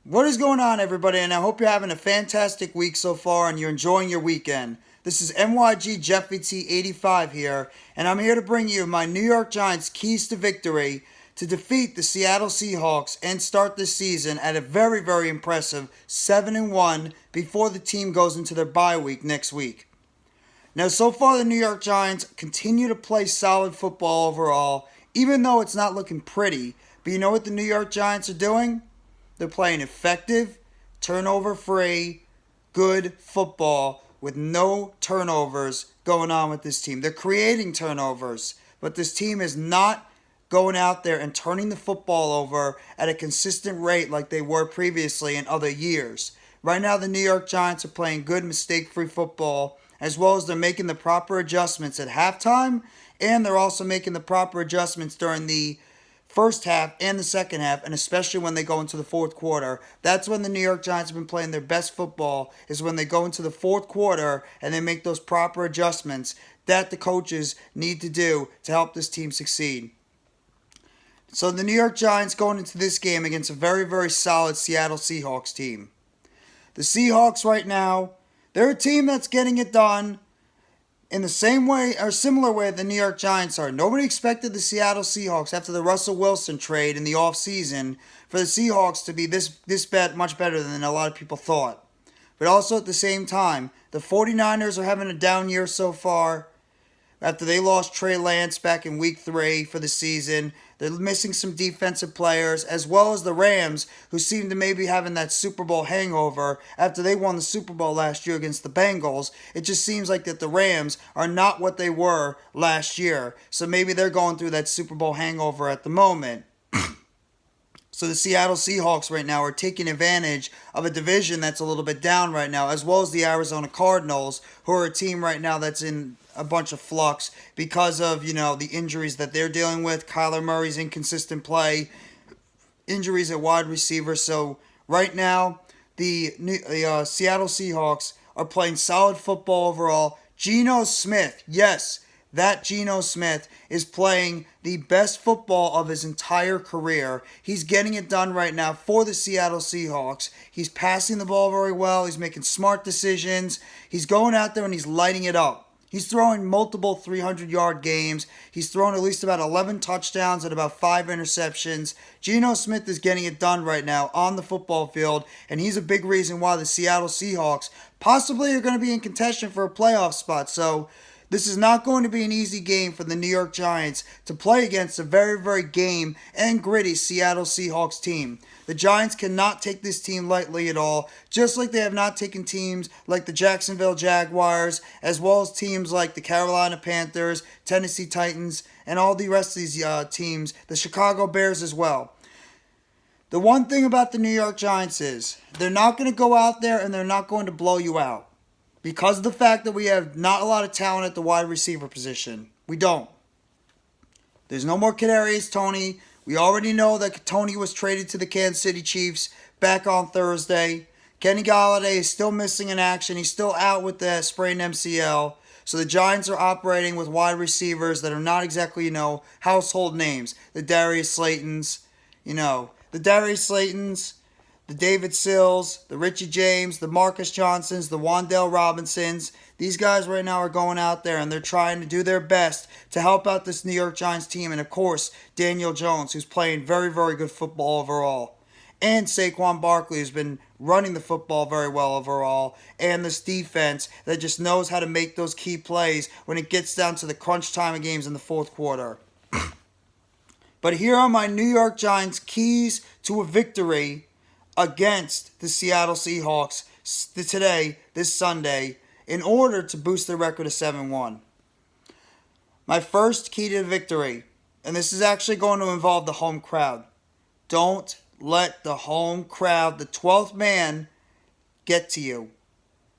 What is going on, everybody? And I hope you're having a fantastic week so far and you're enjoying your weekend. This is NYG Jeffy T 85 here, and I'm here to bring you my New York Giants keys to victory to defeat the Seattle Seahawks and start this season at a very, very impressive 7-1 before the team goes into their bye week next week. Now, so far, the New York Giants continue to play solid football overall, even though it's not looking pretty. But you know what the New York Giants are doing? They're playing effective, turnover-free, good football with no turnovers going on with this team. They're creating turnovers, but this team is not going out there and turning the football over at a consistent rate like they were previously in other years. Right now, the New York Giants are playing good mistake-free football, as well as they're making the proper adjustments at halftime, and they're also making the proper adjustments during the first half and the second half, and especially when they go into the fourth quarter. That's when the New York Giants have been playing their best football, is when they go into the fourth quarter and they make those proper adjustments that the coaches need to do to help this team succeed. So the New York Giants going into this game against a very, very solid Seattle Seahawks team. The Seahawks right now, they're a team that's getting it done in the same way or similar way the New York Giants are. Nobody expected the Seattle Seahawks after the Russell Wilson trade in the offseason for the Seahawks to be this much better than a lot of people thought. But also at the same time, the 49ers are having a down year so far. After they lost Trey Lance back in week 3 for the season, they're missing some defensive players, as well as the Rams, who seem to maybe having that Super Bowl hangover after they won the Super Bowl last year against the Bengals. It just seems like that the Rams are not what they were last year. So maybe they're going through that Super Bowl hangover at the moment. So the Seattle Seahawks right now are taking advantage of a division that's a little bit down right now, as well as the Arizona Cardinals, who are a team right now that's in a bunch of flux because of, the injuries that they're dealing with. Kyler Murray's inconsistent play, injuries at wide receiver. So right now, the Seattle Seahawks are playing solid football overall. Geno Smith, yes, that Geno Smith is playing the best football of his entire career. He's getting it done right now for the Seattle Seahawks. He's passing the ball very well. He's making smart decisions. He's going out there and he's lighting it up. He's throwing multiple 300-yard games. He's thrown at least about 11 touchdowns and about 5 interceptions. Geno Smith is getting it done right now on the football field, and he's a big reason why the Seattle Seahawks possibly are going to be in contention for a playoff spot. So this is not going to be an easy game for the New York Giants to play against a very, very game and gritty Seattle Seahawks team. The Giants cannot take this team lightly at all, just like they have not taken teams like the Jacksonville Jaguars, as well as teams like the Carolina Panthers, Tennessee Titans, and all the rest of these teams, the Chicago Bears as well. The one thing about the New York Giants is they're not going to go out there and they're not going to blow you out, because of the fact that we have not a lot of talent at the wide receiver position. We don't. There's no more Kadarius Toney. We already know that Toney was traded to the Kansas City Chiefs back on Thursday. Kenny Golladay is still missing in action. He's still out with the sprained MCL. So the Giants are operating with wide receivers that are not exactly, household names. The Darius Slaytons, the David Sills, the Richie James, the Marcus Johnsons, the Wan'Dale Robinsons. These guys right now are going out there and they're trying to do their best to help out this New York Giants team. And of course, Daniel Jones, who's playing very, very good football overall. And Saquon Barkley, who's been running the football very well overall. And this defense that just knows how to make those key plays when it gets down to the crunch time of games in the fourth quarter. But here are my New York Giants keys to a victory against the Seattle Seahawks today, this Sunday, in order to boost their record to 7-1. My first key to victory, and this is actually going to involve the home crowd. Don't let the home crowd, the 12th man, get to you.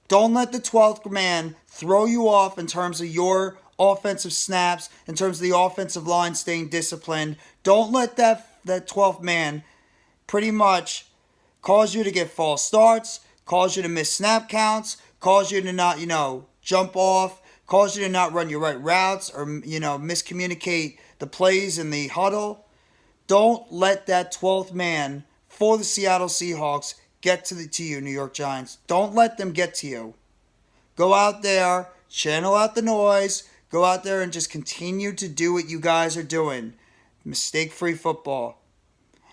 Don't let the 12th man throw you off in terms of your offensive snaps, in terms of the offensive line staying disciplined. Don't let that 12th man pretty much cause you to get false starts, cause you to miss snap counts, cause you to not, jump off, cause you to not run your right routes or, miscommunicate the plays in the huddle. Don't let that 12th man for the Seattle Seahawks get to you, New York Giants. Don't let them get to you. Go out there, channel out the noise, go out there and just continue to do what you guys are doing. Mistake-free football.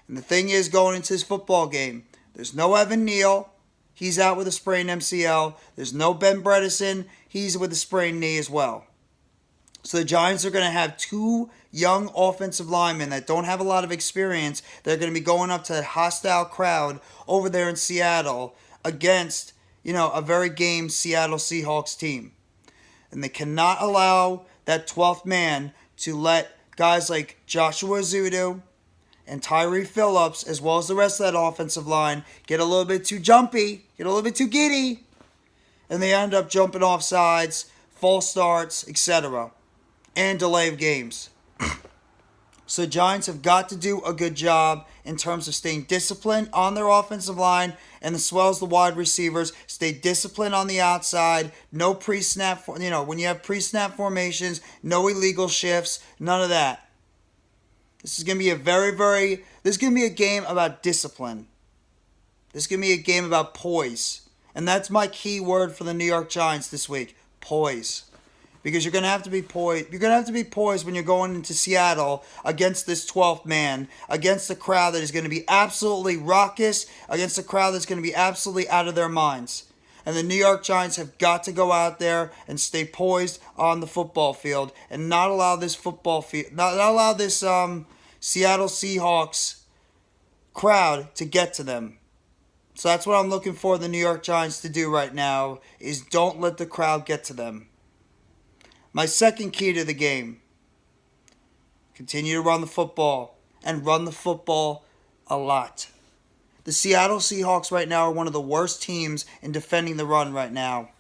And the thing is, going into this football game, there's no Evan Neal. He's out with a sprained MCL. There's no Ben Bredesen. He's with a sprained knee as well. So the Giants are going to have two young offensive linemen that don't have a lot of experience. They're going to be going up to a hostile crowd over there in Seattle against, a very game Seattle Seahawks team. And they cannot allow that 12th man to let guys like Joshua Zudu and Tyree Phillips, as well as the rest of that offensive line, get a little bit too jumpy, get a little bit too giddy, and they end up jumping off sides, false starts, etc., and delay of games. So Giants have got to do a good job in terms of staying disciplined on their offensive line, and as well as the wide receivers, stay disciplined on the outside. No pre-snap, when you have pre-snap formations, no illegal shifts, none of that. This is going to be this is going to be a game about discipline. This is going to be a game about poise. And that's my key word for the New York Giants this week, poise. Because you're going to have to be poised. You're going to have to be poised when you're going into Seattle against this 12th man, against a crowd that is going to be absolutely raucous, against a crowd that's going to be absolutely out of their minds. And the New York Giants have got to go out there and stay poised on the football field and not allow this Seattle Seahawks crowd to get to them. So that's what I'm looking for the New York Giants to do right now, is don't let the crowd get to them. My second key to the game, continue to run the football and run the football a lot. The Seattle Seahawks right now are one of the worst teams in defending the run right now.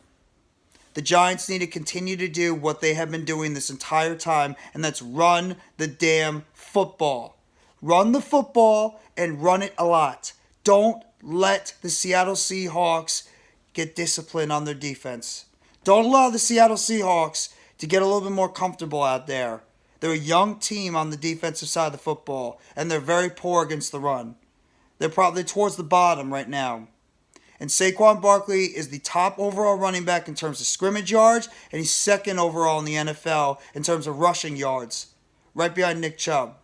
The Giants need to continue to do what they have been doing this entire time, and that's run the damn football. Run the football and run it a lot. Don't let the Seattle Seahawks get disciplined on their defense. Don't allow the Seattle Seahawks to get a little bit more comfortable out there. They're a young team on the defensive side of the football, and they're very poor against the run. They're probably towards the bottom right now. And Saquon Barkley is the top overall running back in terms of scrimmage yards, and he's second overall in the NFL in terms of rushing yards, right behind Nick Chubb.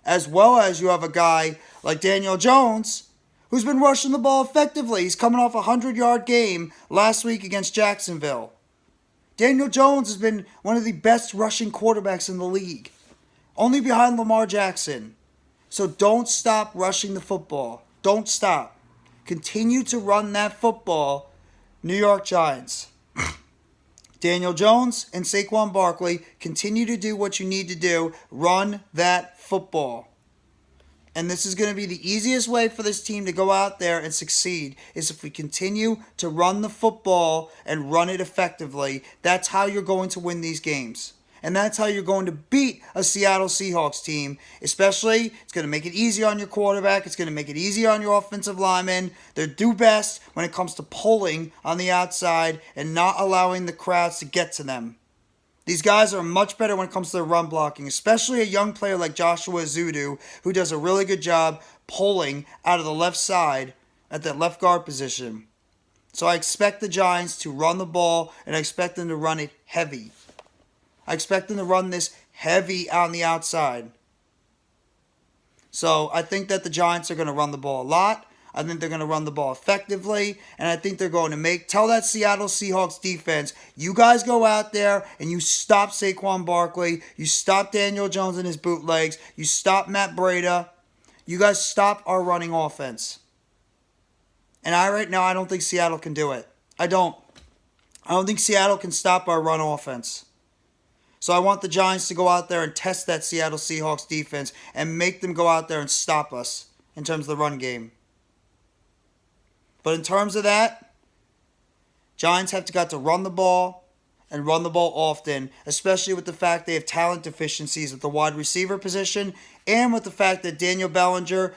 As well as you have a guy like Daniel Jones, who's been rushing the ball effectively. He's coming off a 100-yard game last week against Jacksonville. Daniel Jones has been one of the best rushing quarterbacks in the league, only behind Lamar Jackson. So don't stop rushing the football. Don't stop. Continue to run that football, New York Giants. Daniel Jones and Saquon Barkley, continue to do what you need to do. Run that football. And this is going to be the easiest way for this team to go out there and succeed, is if we continue to run the football and run it effectively. That's how you're going to win these games. And that's how you're going to beat a Seattle Seahawks team. Especially, it's going to make it easier on your quarterback. It's going to make it easier on your offensive linemen. They're due best when it comes to pulling on the outside and not allowing the crowds to get to them. These guys are much better when it comes to their run blocking, especially a young player like Joshua Zudu, who does a really good job pulling out of the left side at that left guard position. So I expect the Giants to run the ball, and I expect them to run it heavy. I expect them to run this heavy on the outside. So I think that the Giants are going to run the ball a lot. I think they're going to run the ball effectively. And I think they're going to tell that Seattle Seahawks defense, you guys go out there and you stop Saquon Barkley. You stop Daniel Jones and his bootlegs. You stop Matt Breida. You guys stop our running offense. And right now, I don't think Seattle can do it. I don't think Seattle can stop our run offense. So I want the Giants to go out there and test that Seattle Seahawks defense and make them go out there and stop us in terms of the run game. But in terms of that, Giants have got to run the ball and run the ball often, especially with the fact they have talent deficiencies at the wide receiver position and with the fact that Daniel Bellinger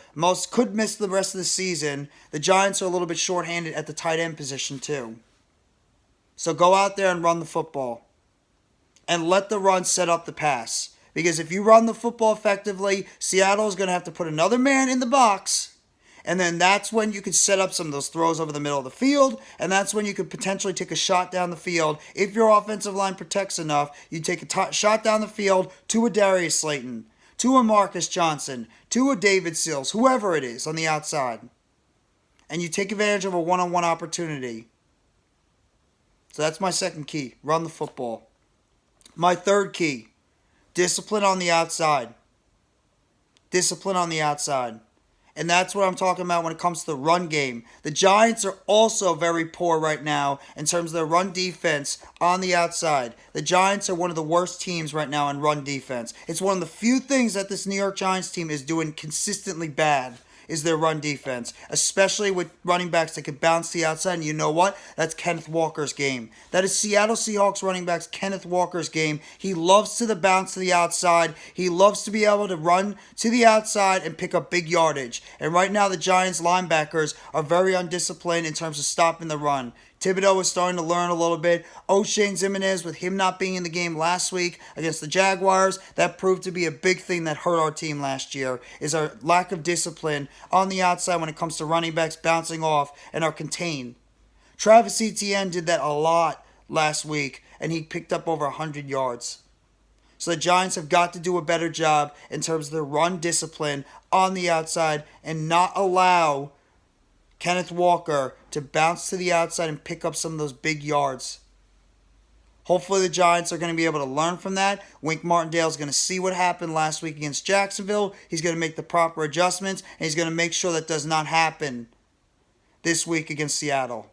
could miss the rest of the season. The Giants are a little bit shorthanded at the tight end position too. So go out there and run the football. And let the run set up the pass. Because if you run the football effectively, Seattle is going to have to put another man in the box. And then that's when you could set up some of those throws over the middle of the field. And that's when you could potentially take a shot down the field. If your offensive line protects enough, you take a shot down the field to a Darius Slayton, to a Marcus Johnson, to a David Sills, whoever it is on the outside. And you take advantage of a one-on-one opportunity. So that's my second key. Run the football. My third key. Discipline on the outside. Discipline on the outside. And that's what I'm talking about when it comes to the run game. The Giants are also very poor right now in terms of their run defense on the outside. The Giants are one of the worst teams right now in run defense. It's one of the few things that this New York Giants team is doing consistently bad, is their run defense, especially with running backs that can bounce to the outside. And you know what? That's Kenneth Walker's game. That is Seattle Seahawks running backs Kenneth Walker's game. He loves to bounce to the outside. He loves to be able to run to the outside and pick up big yardage. And right now the Giants linebackers are very undisciplined in terms of stopping the run. Thibodeau is starting to learn a little bit. O'Shane Ximines, with him not being in the game last week against the Jaguars, that proved to be a big thing that hurt our team last year, is our lack of discipline on the outside when it comes to running backs bouncing off and are contained. Travis Etienne did that a lot last week, and he picked up over 100 yards. So the Giants have got to do a better job in terms of their run discipline on the outside and not allow Kenneth Walker to bounce to the outside and pick up some of those big yards. Hopefully the Giants are going to be able to learn from that. Wink Martindale is going to see what happened last week against Jacksonville. He's going to make the proper adjustments, and he's going to make sure that does not happen this week against Seattle.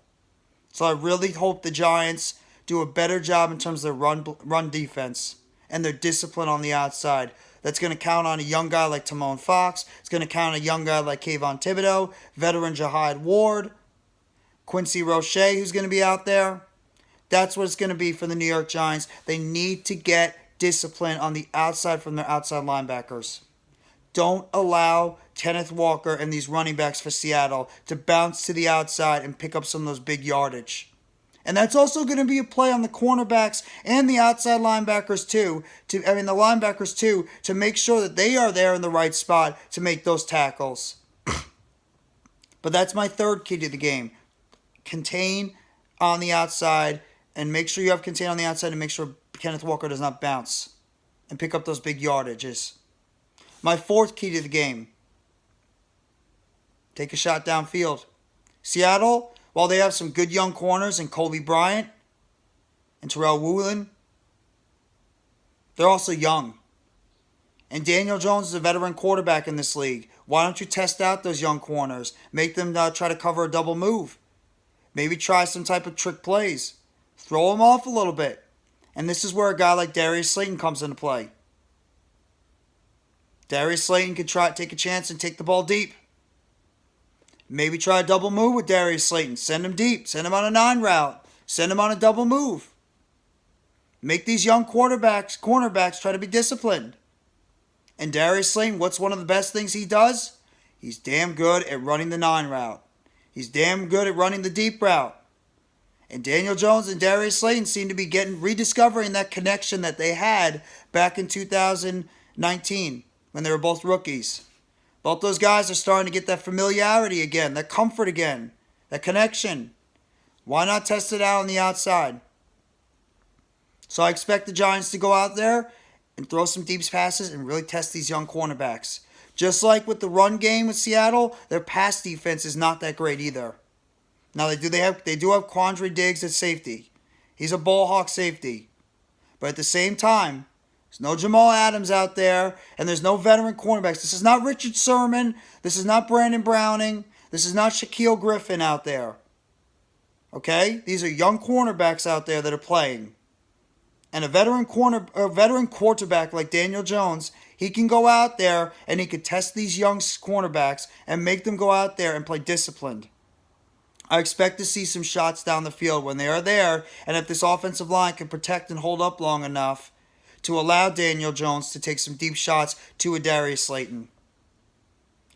So I really hope the Giants do a better job in terms of their run defense and their discipline on the outside. That's going to count on a young guy like Timon Fox. It's going to count on a young guy like Kayvon Thibodeau, veteran Jahad Ward, Quincy Roche, who's going to be out there. That's what it's going to be for the New York Giants. They need to get discipline on the outside from their outside linebackers. Don't allow Kenneth Walker and these running backs for Seattle to bounce to the outside and pick up some of those big yardage. And that's also going to be a play on the cornerbacks and the outside linebackers too. The linebackers too, to make sure that they are there in the right spot to make those tackles. But that's my third key to the game. Contain on the outside, and make sure you have contain on the outside and make sure Kenneth Walker does not bounce and pick up those big yardages. My fourth key to the game. Take a shot downfield. Seattle, while they have some good young corners in Kobe Bryant and Terrell Woolen, they're also young. And Daniel Jones is a veteran quarterback in this league. Why don't you test out those young corners? Make them try to cover a double move. Maybe try some type of trick plays. Throw them off a little bit. And this is where a guy like Darius Slayton comes into play. Darius Slayton could take a chance and take the ball deep. Maybe try a double move with Darius Slayton. Send him deep. Send him on a 9 route. Send him on a double move. Make these young cornerbacks try to be disciplined. And Darius Slayton, what's one of the best things he does? He's damn good at running the 9 route. He's damn good at running the deep route. And Daniel Jones and Darius Slayton seem to be rediscovering that connection that they had back in 2019 when they were both rookies. Both those guys are starting to get that familiarity again, that comfort again, that connection. Why not test it out on the outside? So I expect the Giants to go out there and throw some deep passes and really test these young cornerbacks. Just like with the run game with Seattle, their pass defense is not that great either. Now they do have Quandre Diggs at safety. He's a ball hawk safety. But at the same time, there's no Jamal Adams out there, and there's no veteran cornerbacks. This is not Richard Sherman. This is not Brandon Browning. This is not Shaquille Griffin out there. Okay? These are young cornerbacks out there that are playing. And a veteran quarterback like Daniel Jones, he can go out there and he could test these young cornerbacks and make them go out there and play disciplined. I expect to see some shots down the field when they are there, and if this offensive line can protect and hold up long enough to allow Daniel Jones to take some deep shots to a Darius Slayton.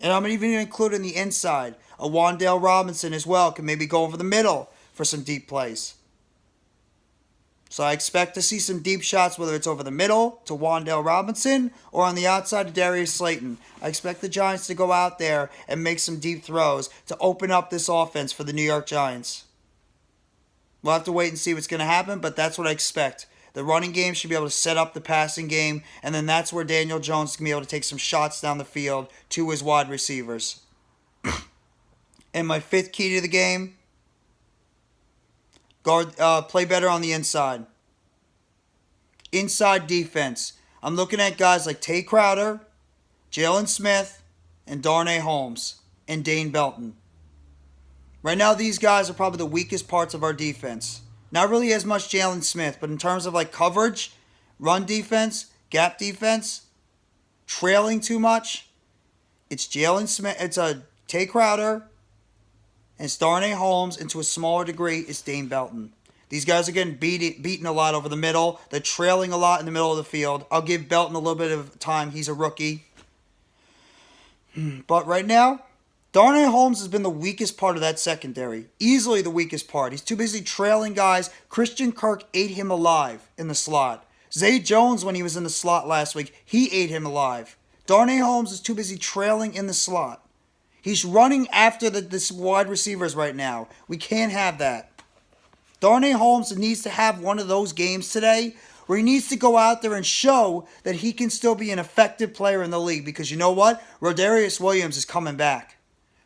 And I'm even including the inside. A Wan'Dale Robinson as well can maybe go over the middle for some deep plays. So I expect to see some deep shots, whether it's over the middle to Wan'Dale Robinson or on the outside to Darius Slayton. I expect the Giants to go out there and make some deep throws to open up this offense for the New York Giants. We'll have to wait and see what's going to happen, but that's what I expect. The running game should be able to set up the passing game, and then that's where Daniel Jones can be able to take some shots down the field to his wide receivers. And my fifth key to the game, play better on the inside. Inside defense. I'm looking at guys like Tay Crowder, Jalen Smith, and Darnay Holmes, and Dane Belton. Right now, these guys are probably the weakest parts of our defense. Not really as much Jalen Smith, but in terms of like coverage, run defense, gap defense, trailing too much, it's Jalen Smith, it's Tay Crowder, and it's Darnay Holmes, and to a smaller degree, it's Dane Belton. These guys are getting beaten a lot over the middle. They're trailing a lot in the middle of the field. I'll give Belton a little bit of time. He's a rookie. But right now, Darnay Holmes has been the weakest part of that secondary. Easily the weakest part. He's too busy trailing guys. Christian Kirk ate him alive in the slot. Zay Jones, when he was in the slot last week, he ate him alive. Darnay Holmes is too busy trailing in the slot. He's running after the wide receivers right now. We can't have that. Darnay Holmes needs to have one of those games today where he needs to go out there and show that he can still be an effective player in the league. Because you know what? Rodarius Williams is coming back.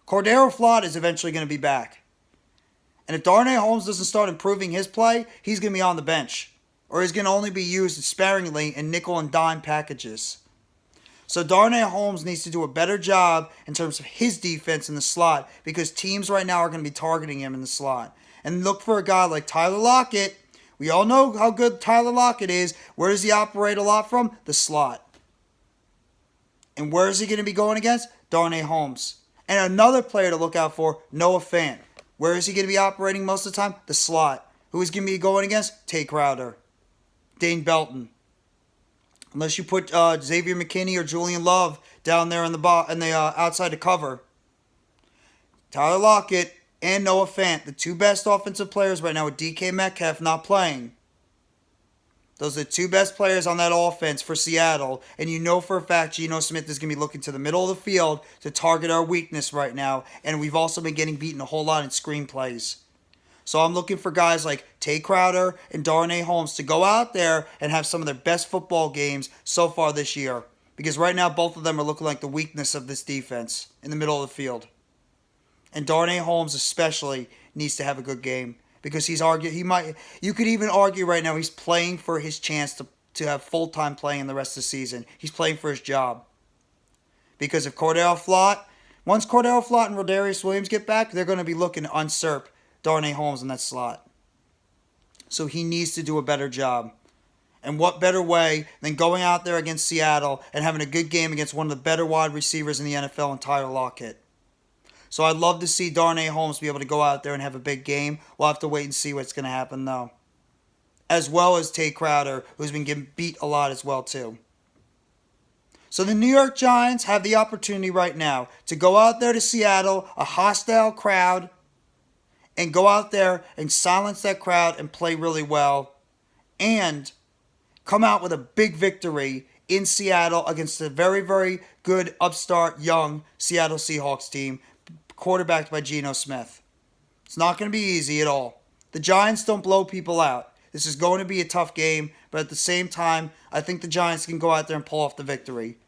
Cordero Flott is eventually going to be back. And if Darnay Holmes doesn't start improving his play, he's going to be on the bench. Or he's going to only be used sparingly in nickel and dime packages. So Darnay Holmes needs to do a better job in terms of his defense in the slot, because teams right now are going to be targeting him in the slot. And look for a guy like Tyler Lockett. We all know how good Tyler Lockett is. Where does he operate a lot from? The slot. And where is he going to be going against? Darnay Holmes. And another player to look out for, Noah Fant. Where is he going to be operating most of the time? The slot. Who is going to be going against? Tay Crowder. Dane Belton. Unless you put Xavier McKinney or Julian Love down there in the outside to cover. Tyler Lockett and Noah Fant, the two best offensive players right now with DK Metcalf not playing. Those are the two best players on that offense for Seattle. And you know for a fact Geno Smith is going to be looking to the middle of the field to target our weakness right now. And we've also been getting beaten a whole lot in screen plays. So I'm looking for guys like Tay Crowder and Darnay Holmes to go out there and have some of their best football games so far this year. Because right now both of them are looking like the weakness of this defense in the middle of the field. And Darnay Holmes especially needs to have a good game. Because you could even argue right now he's playing for his chance to have full-time play in the rest of the season. He's playing for his job. Because if once Cordero Flott and Rodarius Williams get back, they're going to be looking to usurp Darnay Holmes in that slot. So he needs to do a better job. And what better way than going out there against Seattle and having a good game against one of the better wide receivers in the NFL in Tyler Lockett. So I'd love to see Darnay Holmes be able to go out there and have a big game. We'll have to wait and see what's going to happen, though. As well as Tay Crowder, who's been getting beat a lot as well, too. So the New York Giants have the opportunity right now to go out there to Seattle, a hostile crowd, and go out there and silence that crowd and play really well. And come out with a big victory in Seattle against a very, very good, upstart, young Seattle Seahawks team, quarterbacked by Geno Smith. It's not going to be easy at all. The Giants don't blow people out. This is going to be a tough game, but at the same time, I think the Giants can go out there and pull off the victory.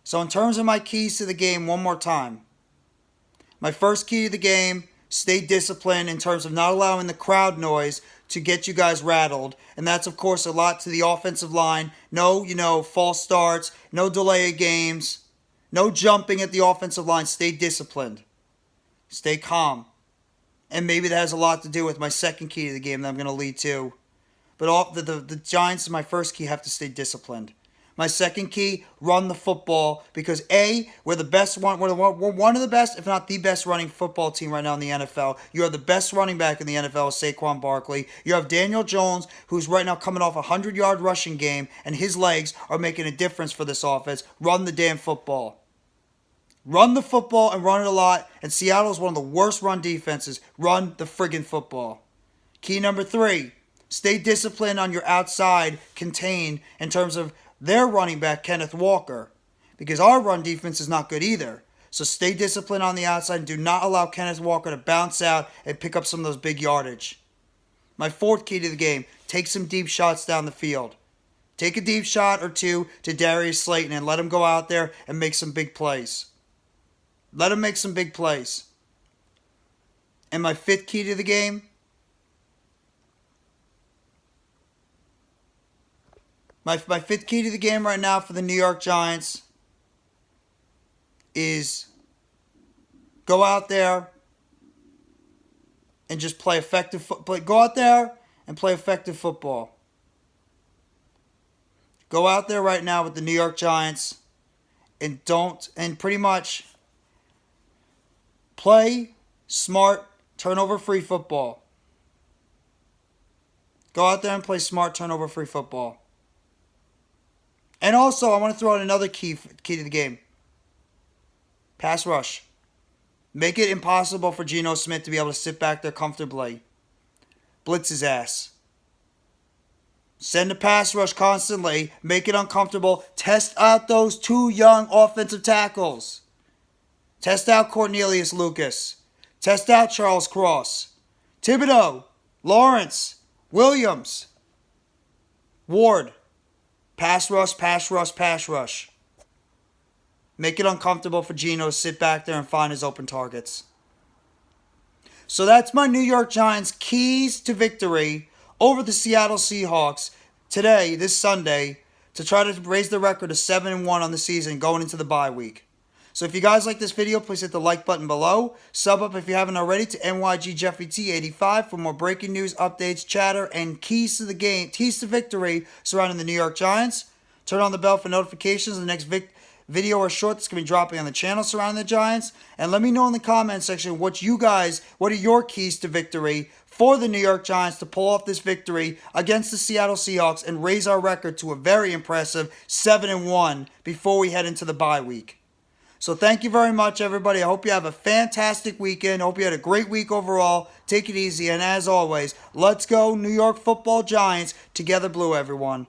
So in terms of my keys to the game, one more time. My first key to the game, stay disciplined in terms of not allowing the crowd noise to get you guys rattled. And that's, of course, a lot to the offensive line. No, false starts. No delay of games. No jumping at the offensive line. Stay disciplined. Stay calm. And maybe that has a lot to do with my second key to the game that I'm going to lead to. But the Giants, in my first key, have to stay disciplined. My second key, run the football. Because we're the best one. We're one of the best, if not the best running football team right now in the NFL. You have the best running back in the NFL, Saquon Barkley. You have Daniel Jones, who's right now coming off a 100-yard rushing game. And his legs are making a difference for this offense. Run the damn football. Run the football and run it a lot. And Seattle's one of the worst run defenses. Run the friggin' football. Key number 3, stay disciplined on your outside contain in terms of their running back, Kenneth Walker, because our run defense is not good either. So stay disciplined on the outside and do not allow Kenneth Walker to bounce out and pick up some of those big yardage. My 4th key to the game, take some deep shots down the field. Take a deep shot or two to Darius Slayton and let him go out there and make some big plays. Let him make some big plays. And my 5th key to the game, my 5th key to the game right now for the New York Giants is go out there and just play effective football. Go out there and play effective football. Go out there right now with the New York Giants and pretty much play smart, turnover-free football. Go out there and play smart, turnover-free football. And also, I want to throw in another key to the game. Pass rush. Make it impossible for Geno Smith to be able to sit back there comfortably. Blitz his ass. Send a pass rush constantly. Make it uncomfortable. Test out those 2 young offensive tackles. Test out Cornelius Lucas. Test out Charles Cross. Thibodeau. Lawrence. Williams. Ward. Pass rush, pass rush, pass rush. Make it uncomfortable for Geno to sit back there and find his open targets. So that's my New York Giants keys to victory over the Seattle Seahawks today, this Sunday, to try to raise the record to 7-1 on the season going into the bye week. So if you guys like this video, please hit the like button below. Sub up if you haven't already to NYGJeffreyT85 for more breaking news, updates, chatter, and keys to the game, keys to victory surrounding the New York Giants. Turn on the bell for notifications of the next video or short that's going to be dropping on the channel surrounding the Giants. And let me know in the comment section what are your keys to victory for the New York Giants to pull off this victory against the Seattle Seahawks and raise our record to a very impressive 7-1 before we head into the bye week. So thank you very much, everybody. I hope you have a fantastic weekend. I hope you had a great week overall. Take it easy. And as always, let's go New York Football Giants. Together blue, everyone.